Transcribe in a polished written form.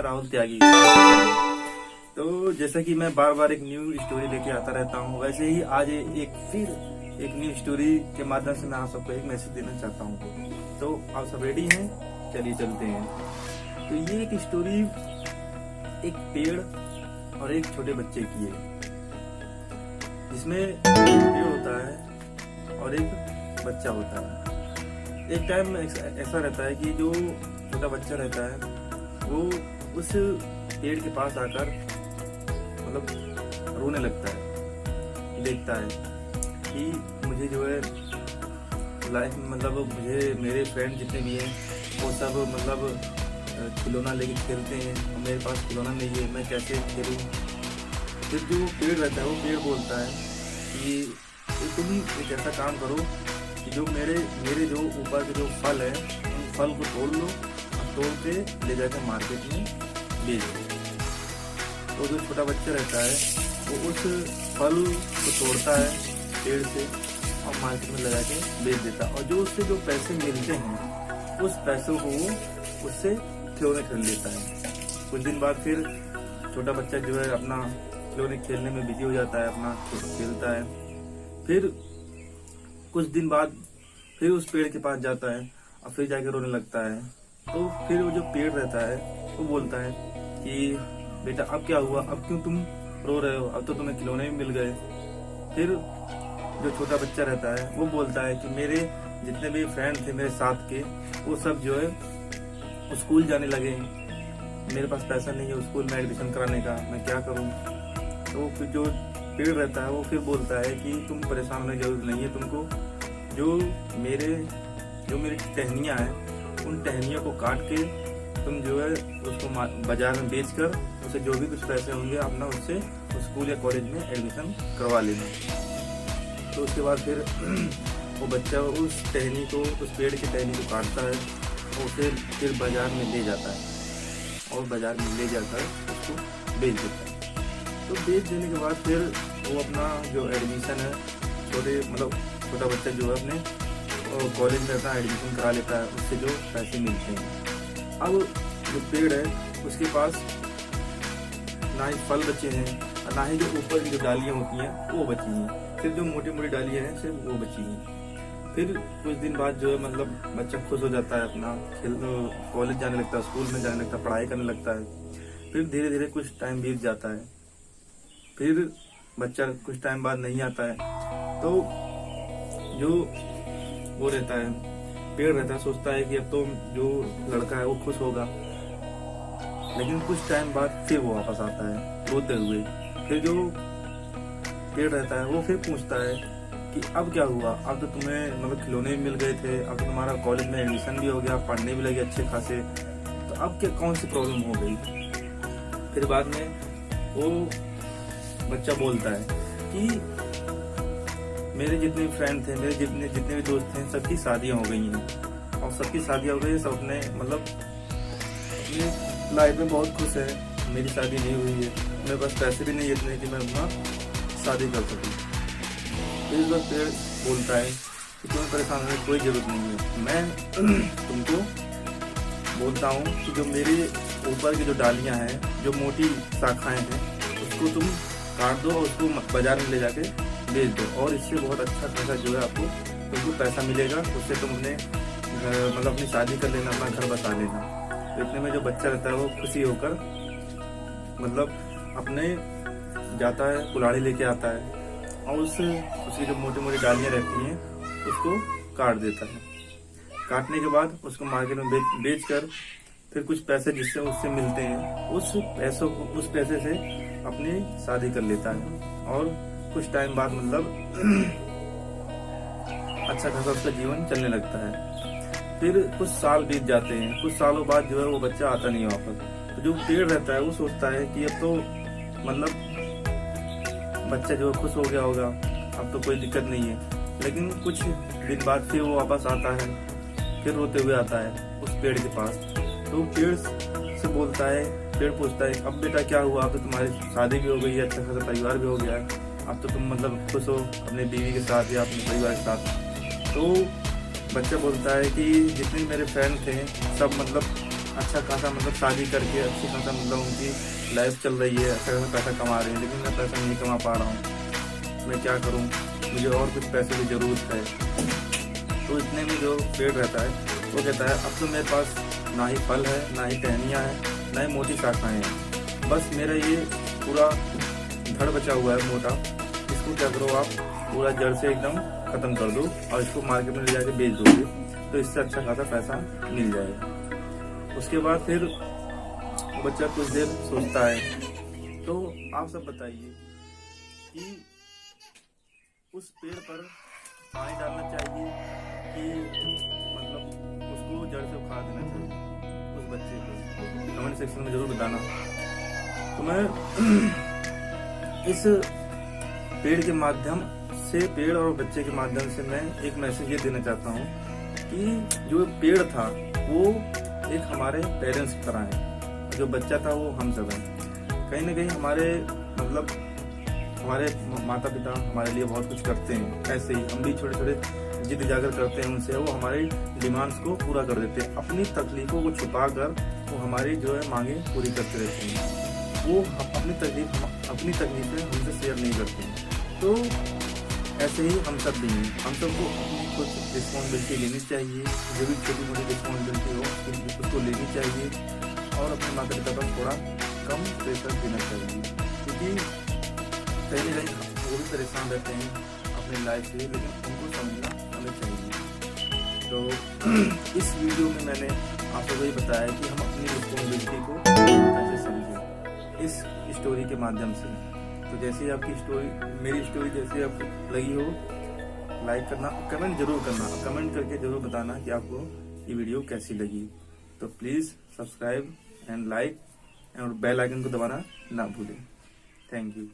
राहुल त्यागी। तो जैसा कि मैं बार बार एक न्यू स्टोरी लेके आता रहता हूँ, वैसे ही आज एक न्यू स्टोरी के माध्यम से मैं आप सबको एक मैसेज देना चाहता हूँ। तो आप सब रेडी हैं? चलिए चलते हैं। तो ये एक स्टोरी एक पेड़ और एक छोटे बच्चे की है, जिसमें पेड़ होता है और एक बच्चा होता है। एक टाइम ऐसा रहता है कि जो छोटा बच्चा रहता है वो उस पेड़ के पास आकर मतलब रोने लगता है, देखता है कि मुझे जो है लाइफ मतलब मुझे मेरे फ्रेंड जितने भी हैं वो सब मतलब खिलौना लेके खेलते हैं और मेरे पास खिलौना नहीं है, मैं कैसे खेलूं। फिर जो पेड़ रहता है वो पेड़ बोलता है कि तुम एक ऐसा काम करो कि जो मेरे जो ऊपर के जो फल है उन फल को तोड़ लो और तोड़ के ले जाकर मार्केट में बेच दो। तो जो छोटा बच्चा रहता है वो उस फल को तोड़ता है पेड़ से और मार्केट में लगा के बेच देता है, और जो उससे जो पैसे मिलते हैं उस पैसों को वो उससे खिलौने खरीद लेता है। कुछ दिन बाद फिर छोटा बच्चा जो है अपना खिलौने खेलने में बिजी हो जाता है, अपना खेलता है। फिर कुछ दिन बाद फिर उस पेड़ के पास जाता है और फिर जाके रोने लगता है। तो फिर वो जो पेड़ रहता है वो बोलता है कि बेटा अब क्या हुआ, अब क्यों तुम रो रहे हो, अब तो तुम्हें खिलौने भी मिल गए। फिर जो छोटा बच्चा रहता है वो बोलता है कि मेरे जितने भी फ्रेंड थे मेरे साथ के वो सब जो है स्कूल जाने लगे, मेरे पास पैसा नहीं है स्कूल में एडमिशन कराने का, मैं क्या करूं। तो फिर जो पेड़ रहता है वो फिर बोलता है कि तुम परेशान होने की जरूरत नहीं है, तुमको जो मेरी टहनियाँ हैं उन टहनियों को काट के तुम जो है उसको बाजार में बेचकर उसे जो भी कुछ पैसे होंगे अपना उससे स्कूल या कॉलेज में एडमिशन करवा लेना। तो उसके बाद फिर वो बच्चा उस टहनी को उस पेड़ की टहनी को काटता है और उसे फिर बाजार में ले जाता है और बाजार में ले जाकर उसको बेच देता है। तो बेच देने के बाद फिर वो अपना जो एडमिशन है छोटा बच्चा जो है अपने कॉलेज में अपना एडमिशन करा लेता है, उससे जो पैसे मिलते हैं। अब जो पेड़ है उसके पास ना ही फल बचे हैं और ना ही जो ऊपर की जो डालियाँ होती हैं वो बची हैं, सिर्फ जो मोटी मोटी डालियाँ हैं सिर्फ वो बची हैं। फिर कुछ दिन बाद जो है मतलब बच्चा खुश हो जाता है, अपना कॉलेज जाने लगता है, स्कूल में जाने लगता है, पढ़ाई करने लगता है। फिर धीरे धीरे कुछ टाइम बीत जाता है, फिर बच्चा कुछ टाइम बाद नहीं आता है। तो जो वो रहता है पेड़ रहता है सोचता है कि अब तो जो लड़का है वो खुश होगा, लेकिन कुछ टाइम बाद फिर वो वापस आता है रोते हुए। फिर जो पेड़ रहता है वो फिर पूछता है कि अब क्या हुआ, अब तो तुम्हें मतलब खिलौने भी मिल गए थे, अब तो तुम्हारा कॉलेज में एडमिशन भी हो गया, पढ़ने भी लगे अच्छे खासे, तो अब क्या कौन सी प्रॉब्लम हो गई। फिर बाद में वो बच्चा बोलता है कि मेरे जितने भी फ्रेंड थे, मेरे जितने भी दोस्त थे, सबकी शादियां हो गई हैं और सबकी शादियां हो गई, सब अपने मतलब अपनी लाइफ में बहुत खुश है। मेरी शादी नहीं हुई है, मेरे पास पैसे भी नहीं इतने कि मैं अपना शादी कर सकूं। तो इस वक्त पेड़ बोलता है कि तुम्हें परेशान होने की कोई जरूरत नहीं है, मैं तुमको बोलता हूँ कि जो मेरे ऊपर की जो डालियाँ हैं, जो मोटी शाखाएं हैं, उसको तुम काट दो और उसको बाजार में ले जाके बेच दो, और इससे बहुत अच्छा खासा जो है तुमको पैसा मिलेगा, उससे तुम अपने मतलब अपनी शादी कर लेना, अपना घर बसा लेना। तो इतने में जो बच्चा रहता है वो खुशी होकर मतलब अपने जाता है, कुल्हाड़ी लेके आता है और उसकी जो मोटी मोटी डालियाँ रहती हैं उसको काट देता है। काटने के बाद उसको मार्केट में बेच कर फिर कुछ पैसे जिससे उससे मिलते हैं उस पैसे से अपनी शादी कर लेता है, और कुछ टाइम बाद मतलब अच्छा खासा उसका जीवन चलने लगता है। फिर कुछ साल बीत जाते हैं, कुछ सालों बाद जो है वो बच्चा आता नहीं वापस। तो जो पेड़ रहता है वो सोचता है कि अब तो मतलब बच्चा जो है खुश हो गया होगा, अब तो कोई दिक्कत नहीं है। लेकिन कुछ दिन बाद फिर वो वापस आता है, फिर रोते हुए आता है उस पेड़ के पास। तो पेड़ से बोलता है, पेड़ पूछता है अब बेटा क्या हुआ, अब तो तुम्हारी शादी भी हो गई है, अच्छा खासा परिवार भी हो गया है, अब तो तुम मतलब खुश हो अपने बीवी के साथ या अपने परिवार के साथ। तो बच्चा बोलता है कि जितने मेरे फ्रेंड थे सब मतलब अच्छा खासा मतलब शादी करके अच्छी खासा मतलब उनकी लाइफ चल रही है, अच्छा खासा पैसा कमा रहे हैं, लेकिन मैं पैसा नहीं कमा पा रहा हूँ। मैं क्या करूँ, मुझे और कुछ पैसे की ज़रूरत है। तो इतने में जो पेड़ रहता है वो कहता है अब तो मेरे पास ना ही फल है, ना ही टहनियाँ हैं, ना ही मोटी शाखाएँ हैं, बस मेरा ये पूरा धड़ बचा हुआ है मोटा, इसको क्या करो आप पूरा जड़ से एकदम खत्म कर दो और इसको मार्केट में ले जाके बेच दोगे तो इससे अच्छा खासा पैसा मिल जाएगा। उसके बाद फिर बच्चा कुछ देर सोचता है। तो आप सब बताइए कि उस पेड़ पर पानी डालना चाहिए कि मतलब उसको जड़ से उखाड़ देना चाहिए उस बच्चे को, कमेंट सेक्शन में जरूर बताना। तो मैं इस पेड़ के माध्यम से, पेड़ और बच्चे के माध्यम से मैं एक मैसेज ये देना चाहता हूँ कि जो पेड़ था वो एक हमारे पेरेंट्स की तरह है, जो बच्चा था वो हम सब हैं। कहीं ना कहीं हमारे मतलब हमारे माता पिता हमारे लिए बहुत कुछ करते हैं, ऐसे ही हम भी छोटे छोटे जिद जाकर करते हैं उनसे, वो हमारी डिमांड्स को पूरा कर देते हैं, अपनी तकलीफों को छुपा कर वो हमारी जो है मांगे पूरी करते रहते हैं। वो अपनी तकलीफें हमसे शेयर नहीं करते हैं। तो ऐसे ही हम सब भी हैं, हम सबको अपनी कुछ रिस्पॉन्सिबिलिटी लेनी चाहिए, जो भी छोटी मोटी रिस्पॉन्सिबिलिटी हो उसको लेनी चाहिए और अपने माता पिता पर थोड़ा कम प्रेशर देना चाहिए, क्योंकि कहीं ना कहीं वो भी परेशान रहते हैं अपनी लाइफ से, लेकिन उनको समझना हमें चाहिए। तो इस वीडियो में मैंने आप सबको ये बताया कि हम अपनी रिस्पॉन्सिबिलिटी को कैसे समझें इस स्टोरी के माध्यम से। तो जैसे आपकी स्टोरी, मेरी स्टोरी जैसे आपको लगी हो, लाइक करना, कमेंट जरूर करना, कमेंट करके जरूर बताना कि आपको ये वीडियो कैसी लगी। तो प्लीज़ सब्सक्राइब एंड लाइक और बेल आइकन को दबाना ना भूलें। Thank you.